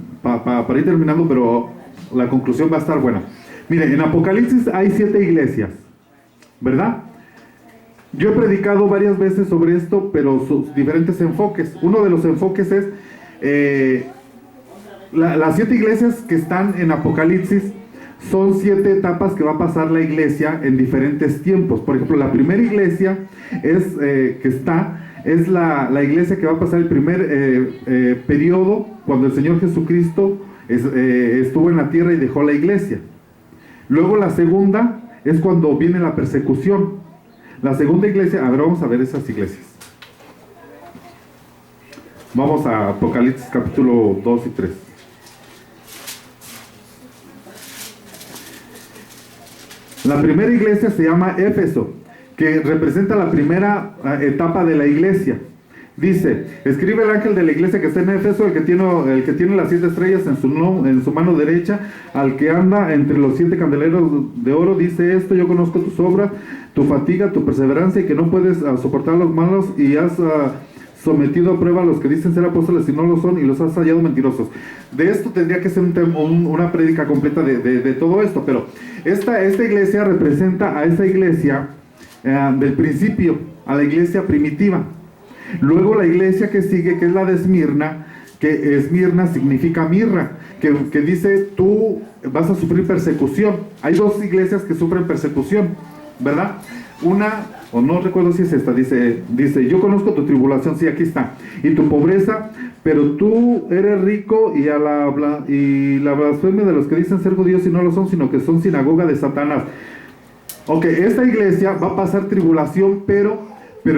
Speaker 2: ir terminando, pero la conclusión va a estar buena. Mire, en Apocalipsis hay 7 iglesias, ¿verdad? Yo he predicado varias veces sobre esto, pero sus diferentes enfoques. Uno de los enfoques es las 7 iglesias que están en Apocalipsis. Son 7 etapas que va a pasar la iglesia en diferentes tiempos. Por ejemplo, la primera iglesia es la iglesia que va a pasar el primer periodo cuando el Señor Jesucristo estuvo en la tierra y dejó la iglesia. Luego la segunda es cuando viene la persecución. La segunda iglesia, a ver, vamos a ver esas iglesias. Vamos a Apocalipsis capítulo 2 y 3. La primera iglesia se llama Éfeso, que representa la primera etapa de la iglesia. Dice, escribe el ángel de la iglesia que está en Éfeso, el que tiene las 7 estrellas en su mano derecha, al que anda entre los 7 candeleros de oro, dice esto: yo conozco tus obras, tu fatiga, tu perseverancia, y que no puedes soportar a los malos, y has sometido a prueba a los que dicen ser apóstoles y no lo son, y los has hallado mentirosos. De esto tendría que ser una prédica completa de todo esto, pero esta iglesia representa a esa iglesia del principio, a la iglesia primitiva. Luego la iglesia que sigue, que es la de Esmirna, que Esmirna significa mirra, que dice, tú vas a sufrir persecución. Hay 2 iglesias que sufren persecución, ¿verdad? Una, o no recuerdo si es esta, dice, yo conozco tu tribulación, sí, aquí está, y tu pobreza, pero tú eres rico, y la blasfemia de los que dicen ser judíos y no lo son, sino que son sinagoga de Satanás. Ok, esta iglesia va a pasar tribulación, pero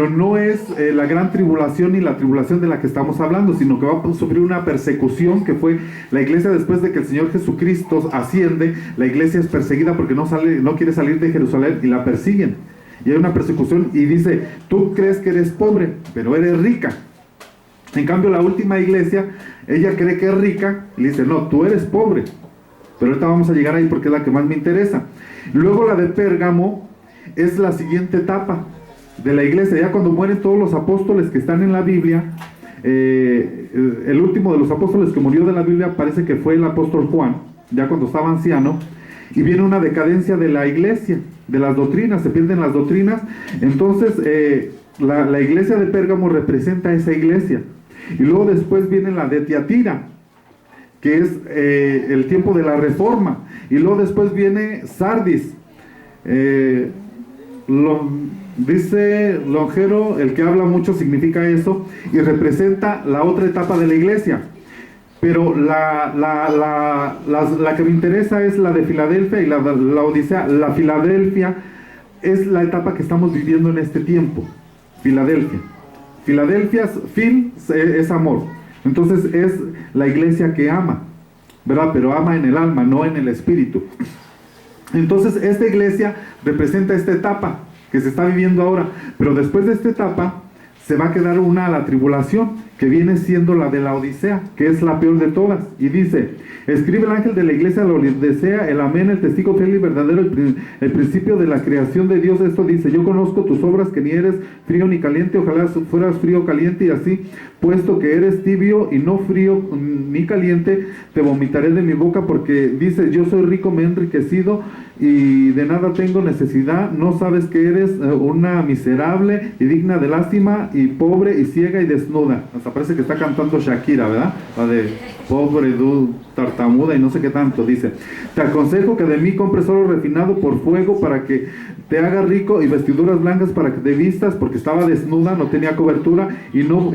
Speaker 2: no es la gran tribulación ni la tribulación de la que estamos hablando, sino que va a sufrir una persecución, que fue la iglesia después de que el Señor Jesucristo asciende. La iglesia es perseguida porque no quiere salir de Jerusalén, y la persiguen. y hay una persecución y dice, tú crees que eres pobre, pero eres rica. En cambio la última iglesia, ella cree que es rica y le dice, no, tú eres pobre. Pero ahorita vamos a llegar ahí porque es la que más me interesa. Luego la de Pérgamo es la siguiente etapa de la iglesia. Ya cuando mueren todos los apóstoles que están en la Biblia, el último de los apóstoles que murió de la Biblia parece que fue el apóstol Juan, ya cuando estaba anciano, y viene una decadencia de la iglesia, de las doctrinas, se pierden las doctrinas. Entonces la iglesia de Pérgamo representa a esa iglesia. Y luego después viene la de Tiatira, que es el tiempo de la reforma. Y luego después viene Sardis. Dice Longero, el que habla mucho significa eso, y representa la otra etapa de la iglesia. Pero la que me interesa es la de Filadelfia y la Odisea. La Filadelfia es la etapa que estamos viviendo en este tiempo. Filadelfia, Phil es amor. Entonces es la iglesia que ama, ¿verdad? Pero ama en el alma, no en el espíritu. Entonces esta iglesia representa esta etapa que se está viviendo ahora. Pero después de esta etapa se va a quedar una a la tribulación, que viene siendo la de la Odisea, que es la peor de todas. Y dice, escribe el ángel de la iglesia de la Odisea, el amén, el testigo fiel y verdadero, el principio de la creación de Dios. Esto dice, yo conozco tus obras, que ni eres frío ni caliente, ojalá fueras frío o caliente, y así, puesto que eres tibio y no frío ni caliente, te vomitaré de mi boca, porque dice, yo soy rico, me he enriquecido y de nada tengo necesidad. No sabes que eres una miserable y digna de lástima, y pobre y ciega y desnuda. Hasta parece que está cantando Shakira, ¿verdad? La de pobre, tartamuda y no sé qué tanto. Dice, te aconsejo que de mí compres oro refinado por fuego, para que te haga rico, y vestiduras blancas para que te vistas, porque estaba desnuda, no tenía cobertura, y no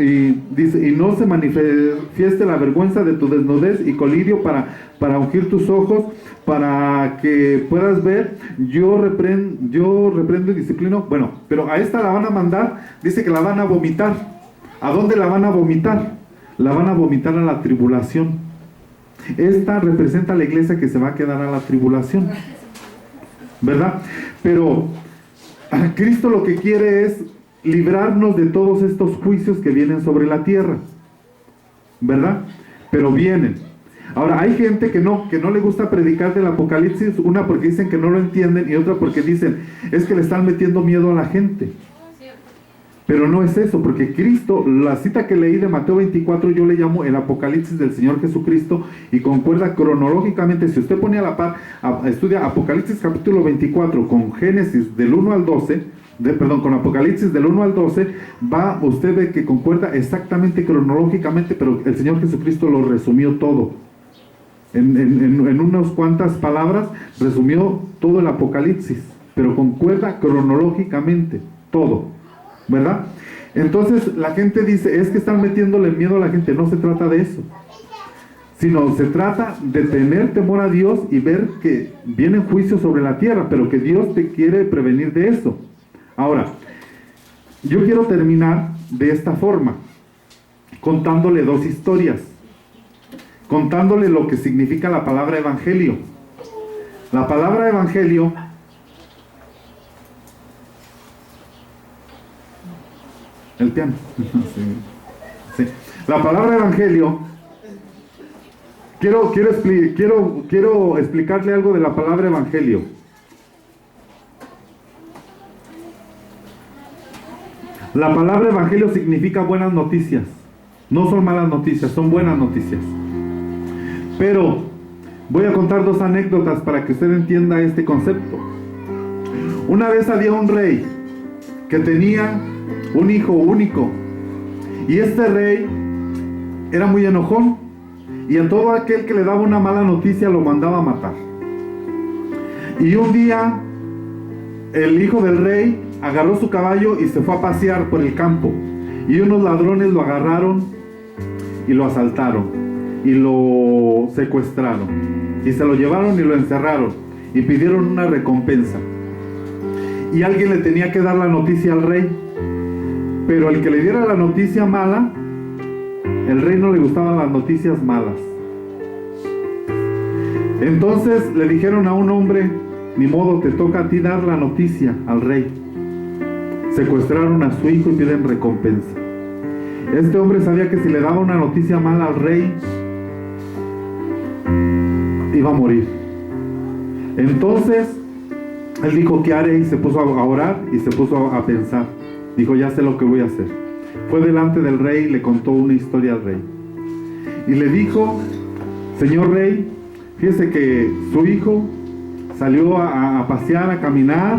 Speaker 2: se manifieste la vergüenza de tu desnudez, y colirio para ungir tus ojos, para que puedas ver. Yo reprendo y disciplino. Bueno, pero a esta la van a mandar, dice que la van a vomitar. ¿A dónde la van a vomitar? La van a vomitar a la tribulación. Esta representa a la iglesia que se va a quedar a la tribulación, ¿verdad? Pero Cristo lo que quiere es librarnos de todos estos juicios que vienen sobre la tierra, ¿verdad? Pero vienen. Ahora, hay gente que no le gusta predicar del Apocalipsis, una porque dicen que no lo entienden, y otra porque dicen, es que le están metiendo miedo a la gente. Pero no es eso, porque Cristo, la cita que leí de Mateo 24, yo le llamo el Apocalipsis del Señor Jesucristo, y concuerda cronológicamente. Si usted pone a la par, estudia Apocalipsis capítulo 24 con Génesis del 1 al 12, con Apocalipsis del 1 al 12, usted ve que concuerda exactamente cronológicamente, pero el Señor Jesucristo lo resumió todo. En unas cuantas palabras resumió todo el Apocalipsis, pero concuerda cronológicamente todo, ¿verdad? Entonces la gente dice, es que están metiéndole miedo a la gente. No se trata de eso, sino se trata de tener temor a Dios y ver que vienen juicios sobre la tierra, pero que Dios te quiere prevenir de eso. Ahora, yo quiero terminar de esta forma, contándole dos historias, contándole lo que significa la palabra evangelio. La palabra evangelio el piano. Sí. La palabra evangelio, quiero explicarle algo de la palabra evangelio. La palabra evangelio significa buenas noticias. No son malas noticias, son buenas noticias. Pero voy a contar dos anécdotas para que usted entienda este concepto. Una vez había un rey que tenía un hijo único, y este rey era muy enojón, y a todo aquel que le daba una mala noticia lo mandaba a matar. Y un día el hijo del rey agarró su caballo y se fue a pasear por el campo, y unos ladrones lo agarraron y lo asaltaron y lo secuestraron, y se lo llevaron y lo encerraron, y pidieron una recompensa, y alguien le tenía que dar la noticia al rey. Pero el que le diera la noticia mala, el rey no le gustaban las noticias malas. Entonces le dijeron a un hombre, ni modo, te toca a ti dar la noticia al rey. secuestraron a su hijo y piden recompensa. Este hombre sabía que si le daba una noticia mala al rey, iba a morir. Entonces, él dijo, ¿qué haré? Y se puso a orar y se puso a pensar. Dijo, ya sé lo que voy a hacer. Fue delante del rey y le contó una historia al rey. Y le dijo, señor rey, fíjese que su hijo salió a pasear, a caminar,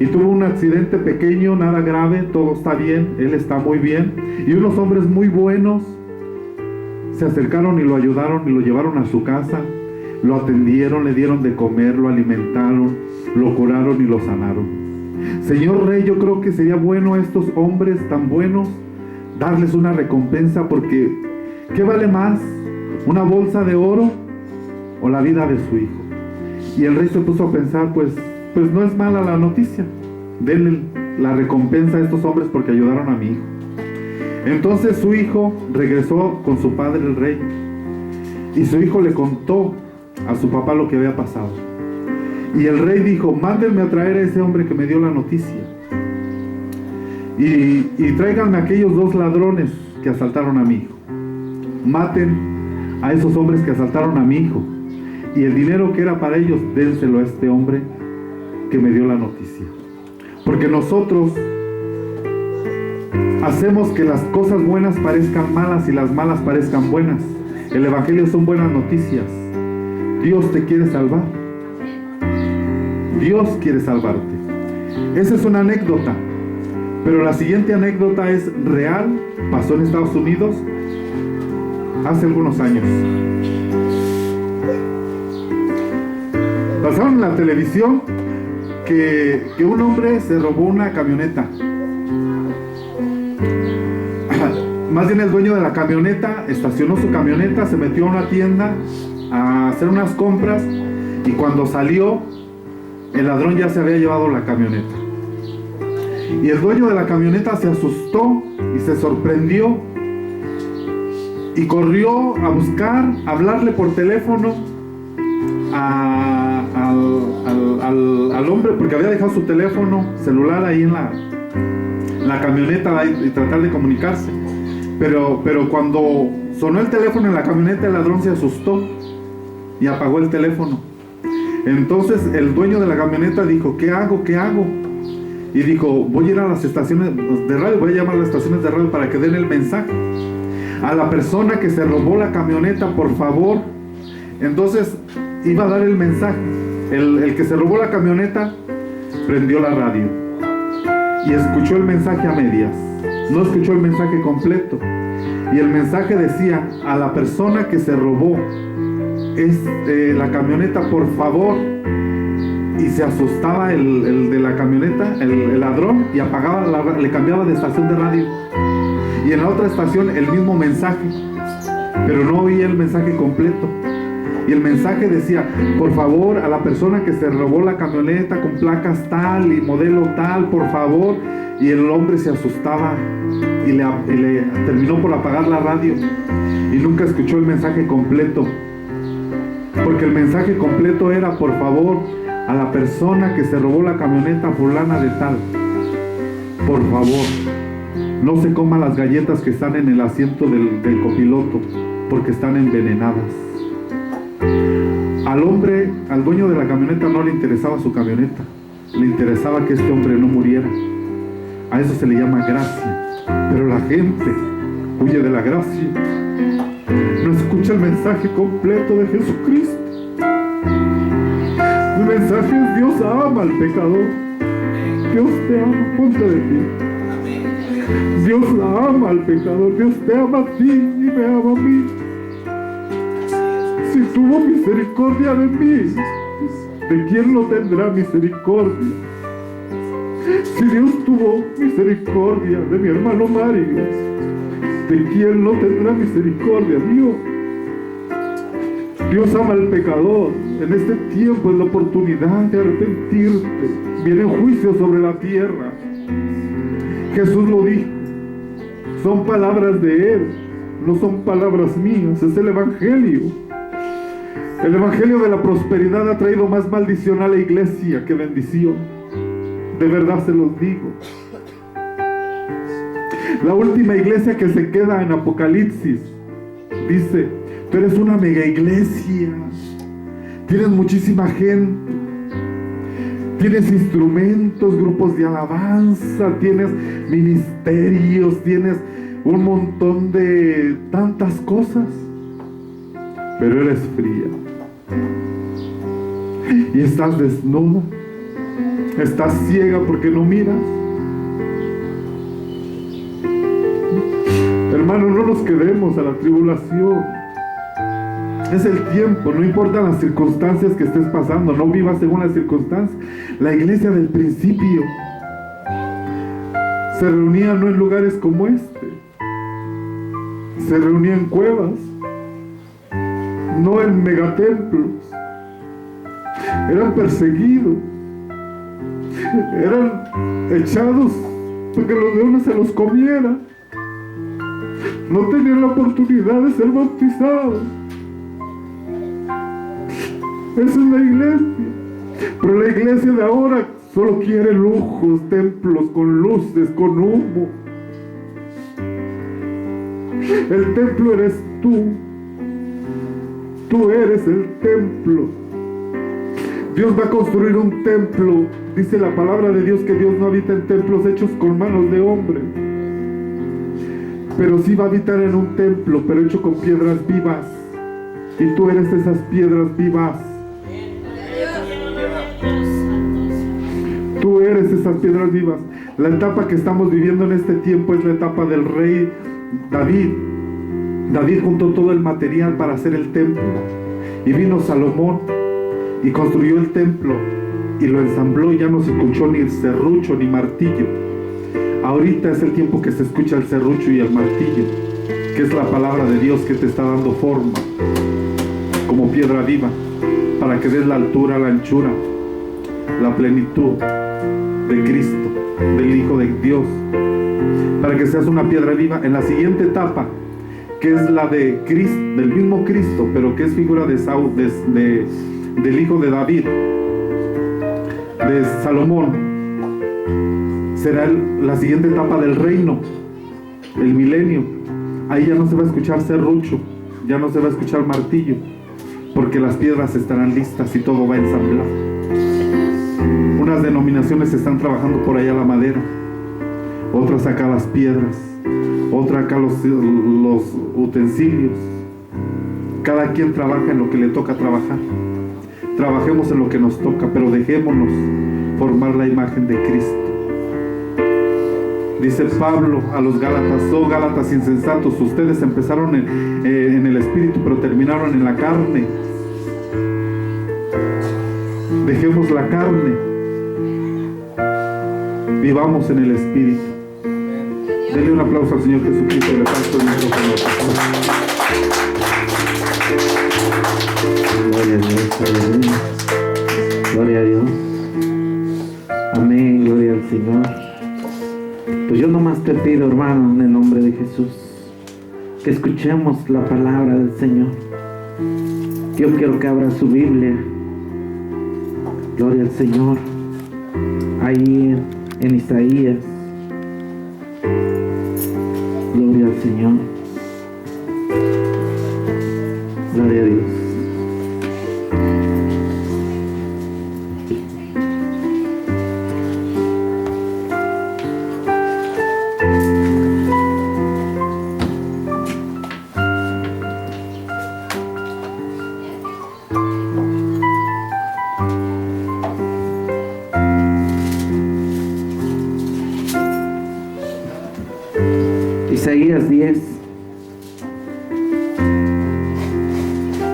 Speaker 2: y tuvo un accidente pequeño, nada grave, todo está bien, él está muy bien. Y unos hombres muy buenos se acercaron y lo ayudaron y lo llevaron a su casa, lo atendieron, le dieron de comer, lo alimentaron, lo curaron y lo sanaron. Señor rey, yo creo que sería bueno a estos hombres tan buenos darles una recompensa, porque ¿qué vale más? ¿Una bolsa de oro o la vida de su hijo? Y el rey se puso a pensar, pues no es mala la noticia, denle la recompensa a estos hombres porque ayudaron a mi hijo. Entonces su hijo regresó con su padre el rey, y su hijo le contó a su papá lo que había pasado. Y el rey dijo, mándenme a traer a ese hombre que me dio la noticia, y tráiganme a aquellos 2 ladrones que asaltaron a mi hijo. Maten a esos hombres que asaltaron a mi hijo, y el dinero que era para ellos, dénselo a este hombre que me dio la noticia. Porque nosotros hacemos que las cosas buenas parezcan malas y las malas parezcan buenas. El evangelio son buenas noticias. Dios te quiere salvar. Dios quiere salvarte. Esa es una anécdota, pero la siguiente anécdota es real. Pasó en Estados Unidos hace algunos años. Pasaron en la televisión que un hombre se robó una camioneta. Más bien el dueño de la camioneta estacionó su camioneta, se metió a una tienda a hacer unas compras, y cuando salió, el ladrón ya se había llevado la camioneta. Y el dueño de la camioneta se asustó y se sorprendió y corrió a buscar, a hablarle por teléfono al hombre, porque había dejado su teléfono celular ahí en la camioneta y tratar de comunicarse. Pero cuando sonó el teléfono en la camioneta, el ladrón se asustó y apagó el teléfono. Entonces el dueño de la camioneta dijo, ¿qué hago? ¿Qué hago? Y dijo, voy a ir a las estaciones de radio, voy a llamar a las estaciones de radio para que den el mensaje a la persona que se robó la camioneta, por favor. Entonces iba a dar el mensaje. El que se robó la camioneta prendió la radio y escuchó el mensaje a medias, no escuchó el mensaje completo. Y el mensaje decía, a la persona que se robó la camioneta, por favor. Y se asustaba el de la camioneta, el ladrón, y apagaba, le cambiaba de estación de radio. Y en la otra estación el mismo mensaje, pero no oía el mensaje completo. Y el mensaje decía, por favor, a la persona que se robó la camioneta con placas tal y modelo tal, por favor. Y el hombre se asustaba y le terminó por apagar la radio y nunca escuchó el mensaje completo, porque el mensaje completo era, por favor, a la persona que se robó la camioneta fulana de tal, por favor, no se coma las galletas que están en el asiento del copiloto, porque están envenenadas. Al hombre, al dueño de la camioneta, no le interesaba su camioneta, le interesaba que este hombre no muriera. A eso se le llama gracia. Pero la gente huye de la gracia, no escucha el mensaje completo de Jesucristo. El mensaje es: Dios ama al pecador. Dios te ama, ponte de pie. Dios la ama al pecador. Dios te ama a ti y me ama a mí. Si tuvo misericordia de mí, ¿de quién no tendrá misericordia? Si Dios tuvo misericordia de mi hermano Mario, ¿de quién no tendrá misericordia mío? Dios ama al pecador. En este tiempo es la oportunidad de arrepentirte. Viene juicio sobre la tierra. Jesús lo dijo. Son palabras de Él, no son palabras mías. Es el Evangelio. El Evangelio de la prosperidad ha traído más maldición a la iglesia que bendición. De verdad se los digo. La última iglesia que se queda en Apocalipsis dice: tú eres una mega iglesia, tienes muchísima gente, tienes instrumentos, grupos de alabanza, tienes ministerios, tienes un montón de tantas cosas, pero eres fría y estás desnuda, estás ciega porque no miras. Hermano, no nos quedemos a la tribulación. Es el tiempo, no importan las circunstancias que estés pasando, no vivas según las circunstancias. La iglesia del principio se reunía no en lugares como este, se reunía en cuevas, no en megatemplos. Eran perseguidos, eran echados porque los leones se los comieran, no tenían la oportunidad de ser bautizados. Esa es la iglesia. Pero la iglesia de ahora solo quiere lujos, templos con luces, con humo. El templo eres tú. Tú eres el templo. Dios va a construir un templo. Dice la palabra de Dios que Dios no habita en templos hechos con manos de hombre, pero sí va a habitar en un templo, pero hecho con piedras vivas. Y tú eres esas piedras vivas. Tú eres esas piedras vivas. La etapa que estamos viviendo en este tiempo es la etapa del rey David. David juntó todo el material para hacer el templo. Y vino Salomón y construyó el templo y lo ensambló, y ya no se escuchó ni serrucho ni martillo. Ahorita es el tiempo que se escucha el serrucho y el martillo, que es la palabra de Dios que te está dando forma como piedra viva, para que des la altura, la anchura, la plenitud de Cristo, del Hijo de Dios, para que seas una piedra viva en la siguiente etapa, que es la de Cristo, del mismo Cristo, pero que es figura de del hijo de David, de Salomón. Será la siguiente etapa del reino, el milenio. Ahí ya no se va a escuchar serrucho, ya no se va a escuchar martillo, porque las piedras estarán listas y todo va a ensamblar. Unas denominaciones están trabajando por allá la madera, otras acá las piedras, otras acá los utensilios. Cada quien trabaja en lo que le toca trabajar. Trabajemos en lo que nos toca, pero dejémonos formar la imagen de Cristo. Dice Pablo a los Gálatas: oh Gálatas insensatos, ustedes empezaron en el espíritu, pero terminaron en la carne. Dejemos la carne, vivamos en el espíritu. Denle un aplauso al Señor Jesucristo. Le paso el micrófono.
Speaker 1: Gloria a Dios, aleluya. Gloria a Dios. Amén, gloria al Señor. Pues yo nomás te pido, hermano, en el nombre de Jesús, que escuchemos la palabra del Señor. Yo quiero que abra su Biblia. Gloria al Señor. Ahí en Isaías. Gloria al Señor. Gloria a Dios. Isaías 10.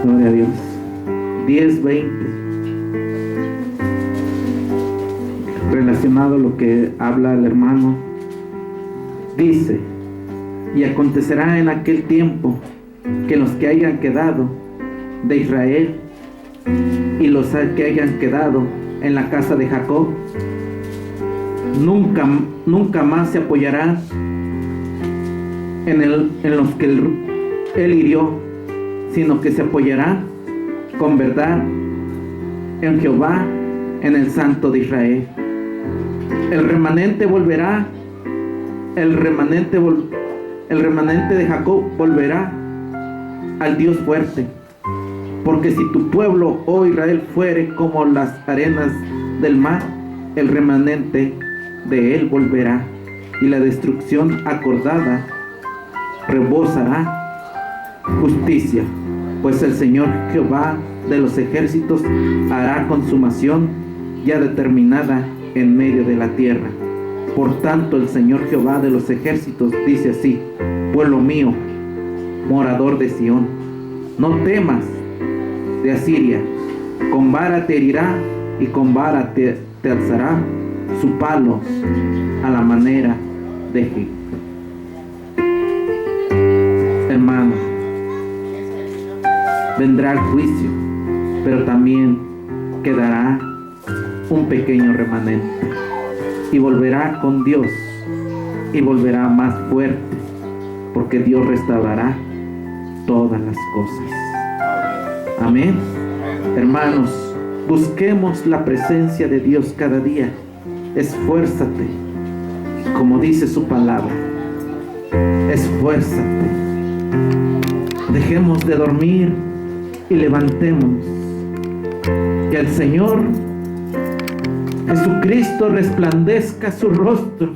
Speaker 1: Gloria a Dios. 10:20. Relacionado a lo que habla el hermano. Dice: y acontecerá en aquel tiempo que los que hayan quedado de Israel y los que hayan quedado en la casa de Jacob nunca más se apoyarán en los que él hirió, sino que se apoyará con verdad en Jehová, en el Santo de Israel. El remanente volverá el remanente de Jacob volverá al Dios fuerte. Porque si tu pueblo, oh Israel, fuere como las arenas del mar, el remanente de él volverá, y la destrucción acordada rebosará justicia, pues el Señor Jehová de los ejércitos hará consumación ya determinada en medio de la tierra. Por tanto, el Señor Jehová de los ejércitos dice así: pueblo mío, morador de Sión, no temas de Asiria, con vara te herirá y con vara te alzará su palo a la manera de Egipto. Hermanos, vendrá el juicio, pero también quedará un pequeño remanente y volverá con Dios y volverá más fuerte, porque Dios restaurará todas las cosas. Amén. Hermanos, busquemos la presencia de Dios cada día. Esfuérzate, como dice su palabra. Esfuérzate. Dejemos de dormir y levantemos. Que el Señor Jesucristo resplandezca su rostro